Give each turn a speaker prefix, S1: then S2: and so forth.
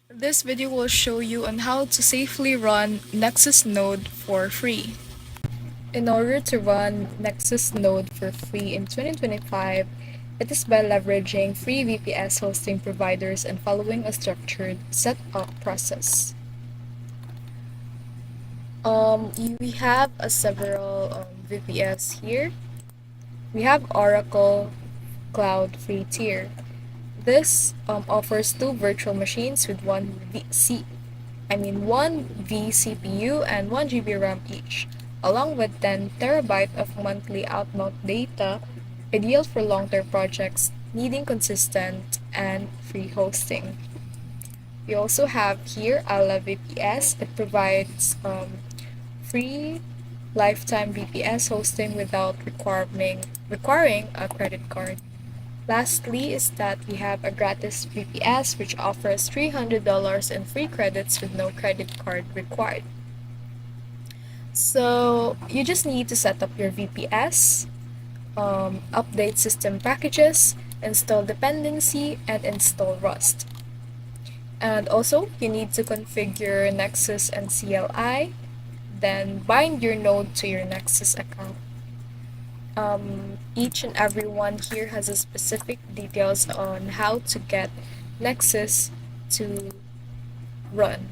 S1: This video will show you on how to safely run Nexus Node for free. In order to run Nexus Node for free in 2025, it is by leveraging free VPS hosting providers and following a structured setup process. We have several VPS here. We have Oracle Cloud free tier. This offers two virtual machines with one vCPU and 1 GB RAM each, along with 10 terabyte of monthly outbound data, ideal for long-term projects needing consistent and free hosting. We also have here Ala VPS. It provides free lifetime VPS hosting without requiring a credit card. Lastly is that we have a gratis VPS which offers $300 in free credits with no credit card required. So you just need to set up your VPS, update system packages, install dependency, and install Rust. And also, you need to configure Nexus and CLI, then bind your node to your Nexus account. Each and every one here has a specific details on how to get Nexus to run.